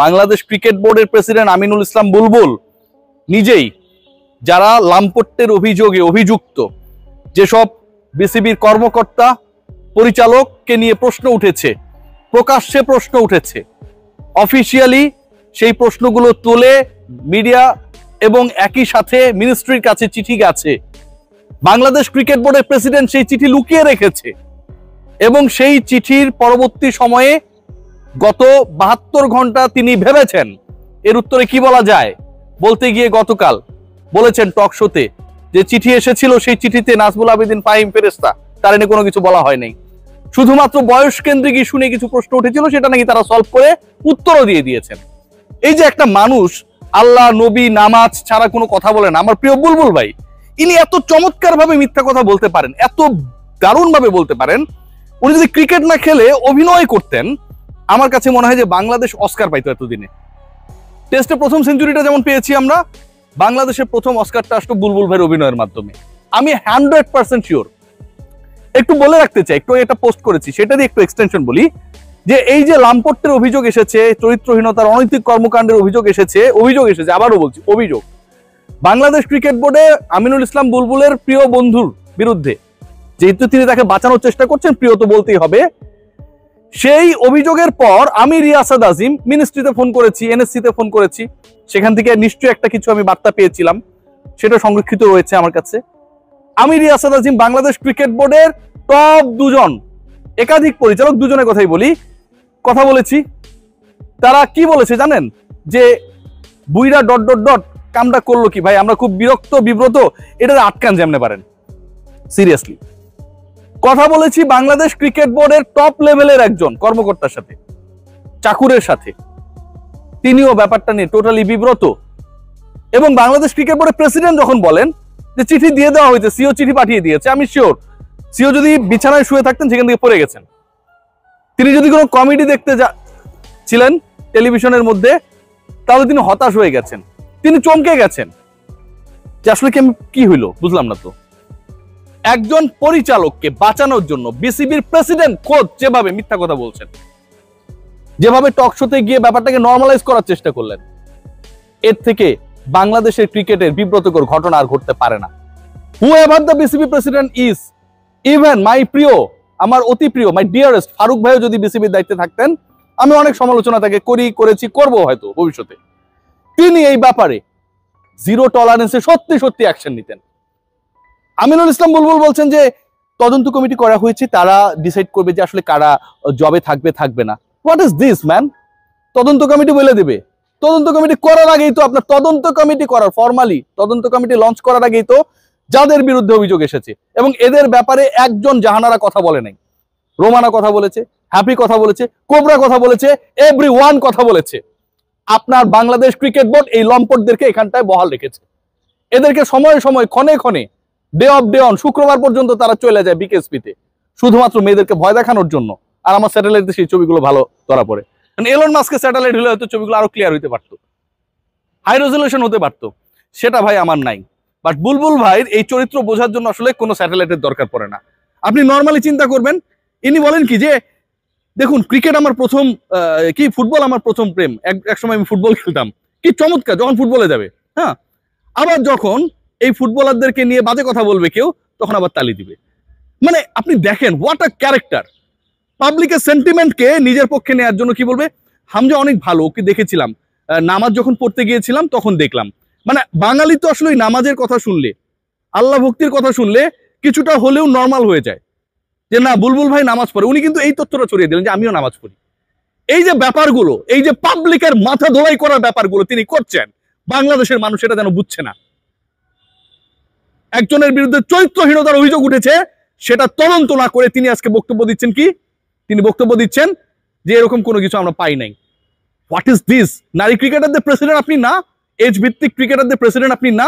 Bangladesh cricket বোর্ডের president Aminul Islam বুলবুল নিজেই যারা লাম্পট্যের অভিযোগে অভিযুক্ত যেসব বিসিবির কর্মকর্তা পরিচালককে নিয়ে প্রশ্ন উঠেছে, প্রকাশ্যে প্রশ্ন উঠেছে, অফিসিয়ালি সেই প্রশ্নগুলো তুলে মিডিয়া এবং একই সাথে মিনিস্ট্রির কাছে চিঠি গেছে। বাংলাদেশ ক্রিকেট বোর্ডের প্রেসিডেন্ট সেই চিঠি লুকিয়ে রেখেছে এবং সেই চিঠির পরবর্তী সময়ে গত 72 ঘন্টা তিনি ভেবেছেন এর উত্তরে কি বলা যায়। বলতে গিয়ে গতকাল বলেছেন টক শোতে যে চিঠি এসেছিল, সেই চিঠিতে নাজমুল আবেদিন ফাহিম ফেরেশতা তার এনে কোনো কিছু বলা হয় নাই, শুধুমাত্র বয়স কেন্দ্রিক ইস্যু নিয়ে কিছু প্রশ্ন উঠেছিল, সেটা নাকি তারা সলভ করে উত্তরও দিয়ে দিয়েছেন। এই যে একটা মানুষ আল্লাহ নবী নামাজ ছাড়া কোনো কথা বলে না, আমার প্রিয় বুলবুল ভাই, ইনি এত চমৎকার ভাবে মিথ্যা কথা বলতে পারেন, এত দারুণ ভাবে বলতে পারেন। উনি যদি ক্রিকেট না খেলে অভিনয় করতেন, আমার কাছে মনে হয় যে বাংলাদেশ অস্কার পাইতো এতদিনে। টেস্টে প্রথম সেঞ্চুরিটা যেমন পেয়েছি আমরা, বাংলাদেশের প্রথম অস্কারটা আসতো বুলবুল ভাইয়ের অভিনয়ের মাধ্যমে। আমি 100% শিওর। একটু বলে রাখতে চাই, একটু এটা পোস্ট করেছি, সেটা দিয়ে একটু এক্সটেনশন বলি যে এই যে লাম্পট্যের অভিযোগ এসেছে, চরিত্রহীনতার অনৈতিক কর্মকাণ্ডের অভিযোগ এসেছে, আবারও বলছি অভিযোগ, বাংলাদেশ ক্রিকেট বোর্ডে আমিনুল ইসলাম বুলবুলের প্রিয় বন্ধুর বিরুদ্ধে, যেহেতু তিনি তাকে বাঁচানোর চেষ্টা করছেন, প্রিয় তো বলতেই হবে, সেই অভিযোগের পর আমি রিয়াসাদ আজিম মিনিস্ট্রিতে ফোন করেছি, এনএসসিতে ফোন করেছি, সেখান থেকে নিশ্চয়ই একটা কিছু আমি বার্তা পেয়েছিলাম, সেটা সংরক্ষিত রয়েছে আমার কাছে। আমি রিয়াসাদ আজিম বাংলাদেশ ক্রিকেট বোর্ডের টপ দুজন একাধিক পরিচালক, দুজনের কথাই বলি, কথা বলেছি। তারা কি বলেছে জানেন? যে বুইরা ... কামটা করলো কি ভাই, আমরা খুব বিরক্ত বিব্রত, এটা আটকান যেমনে পারেন। সিরিয়াসলি কথা বলেছি বাংলাদেশ ক্রিকেট বোর্ডের টপ লেভেলের একজন কর্মকর্তার সাথে, চাকুরের সাথে, তিনিও ব্যাপারটা নিয়ে টোটালি বিব্রত। এবং বাংলাদেশ ক্রিকেট বোর্ডের প্রেসিডেন্ট যখন বলেন যে চিঠি দিয়ে দেওয়া হয়েছে, সিও চিঠি পাঠিয়ে দিয়েছে, আমি শিওর সিও যদি বিছানায় শুয়ে থাকতেন সেখান থেকে পড়ে গেছেন। তিনি যদি কোনো কমেডি দেখতে ছিলেন টেলিভিশনের মধ্যে, তাহলে তিনি হতাশ হয়ে গেছেন, তিনি চমকে গেছেন যে আসলে কি হইলো বুঝলাম না। তো একজন পরিচালককে বাঁচানোর জন্য বিসিবির প্রেসিডেন্ট খোদ যেভাবে মিথ্যা কথা বলছেন, যেভাবে টক শোতে গিয়ে ব্যাপারটাকে নরমালাইজ করার চেষ্টা করলেন, এর থেকে বাংলাদেশের ক্রিকেটের বিব্রতকর ঘটনা আর ঘটতে পারে না। However the BCB president is, even my প্রিয়, আমার অতি প্রিয়, মাই ডিয়ারেস্ট ফারুক ভাইও যদি বিসিবির দায়িত্বে থাকতেন, আমি অনেক সমালোচনা তাকে করেছি, করবো হয়তো ভবিষ্যতে, তিনি এই ব্যাপারে জিরো টলারেন্সে সত্যি সত্যি অ্যাকশন নিতেন। আমিনুল ইসলাম বুলবুল বলছেন যে তদন্ত কমিটি করা হয়েছে, তারা ডিসাইড করবে যে আসলে কারা জবে থাকবে থাকবে না। What is this man? তদন্ত কমিটি বলে দেবে? তদন্ত কমিটি করার আগেই তো আপনার তদন্ত কমিটি করার ফরমালি তদন্ত কমিটি লঞ্চ করার আগেই তো যাদের বিরুদ্ধে অভিযোগ এসেছে, এবং এদের ব্যাপারে একজন জাহানারা কথা বলে নাই। রোমানা কথা বলেছে, হ্যাপি কথা বলেছে, কোবরা কথা বলেছে, এভরিওয়ান কথা বলেছে। আপনার বাংলাদেশ ক্রিকেট বোর্ড এই লম্পটদেরকে এখানটায় বহাল রেখেছে। এদেরকে সময়ে সময়ে ক্ষণে ক্ষণে ডে অফ ডে অন শুক্রবার পর্যন্ত তারা চলে যায় বিকেএসপিতে, শুধুমাত্র মেয়েদেরকে ভয় দেখানোর জন্য। আর আমার স্যাটেলাইটে সেই ছবিগুলো ভালো ধরা পড়ে। এলন মাস্কের স্যাটেলাইট হলে হয়তো ছবিগুলো আরো ক্লিয়ার হইতে পারতো, হাই রেজলিউশন হতে পারতো, সেটা ভাই আমার নাই। বাট বুলবুল ভাইয়ের এই চরিত্র বোঝার জন্য আসলে কোনো স্যাটেলাইটের দরকার পড়ে না। আপনি নর্মালি চিন্তা করবেন, ইনি বলেন কি যে দেখুন ক্রিকেট আমার প্রথম ফুটবল আমার প্রথম প্রেম, এক সময় আমি ফুটবল খেলতাম, কি চমৎকার, যখন ফুটবলে যাবে, হ্যাঁ, আবার যখন এই ফুটবলারদেরকে নিয়ে বাজে কথা বলবে কেউ, তখন আবার তালি দিবে। মানে আপনি দেখেন হোয়াট আ ক্যারেক্টার। পাবলিকের সেন্টিমেন্টকে নিজের পক্ষে নেওয়ার জন্য কি বলবে, হামজা অনেক ভালো, ওকে দেখেছিলাম, নামাজ যখন পড়তে গিয়েছিলাম তখন দেখলাম। মানে বাঙালি তো আসলে নামাজের কথা শুনলে, আল্লাহ ভক্তির কথা শুনলে কিছুটা হলেও নর্মাল হয়ে যায় যে না বুলবুল ভাই নামাজ পড়ে। উনি কিন্তু এই তথ্যটা ছড়িয়ে দিলেন যে আমিও নামাজ পড়ি। এই যে ব্যাপারগুলো, এই যে পাবলিকের মাথা ধোলাই করার ব্যাপারগুলো তিনি করছেন, বাংলাদেশের মানুষ এটা যেন বুঝছে না। একজনের বিরুদ্ধে চরিত্রহীনতার অভিযোগ উঠেছে, সেটা তদন্ত না করে তিনি আজকে বক্তব্য দিচ্ছেন কি, তিনি বক্তব্য দিচ্ছেন যে এরকম কোনো কিছু আমরা পাই নাই। What is this? নারী ক্রিকেটারদের প্রেসিডেন্ট আপনি না, এজ ভিত্তিক ক্রিকেটারদের প্রেসিডেন্ট আপনি না,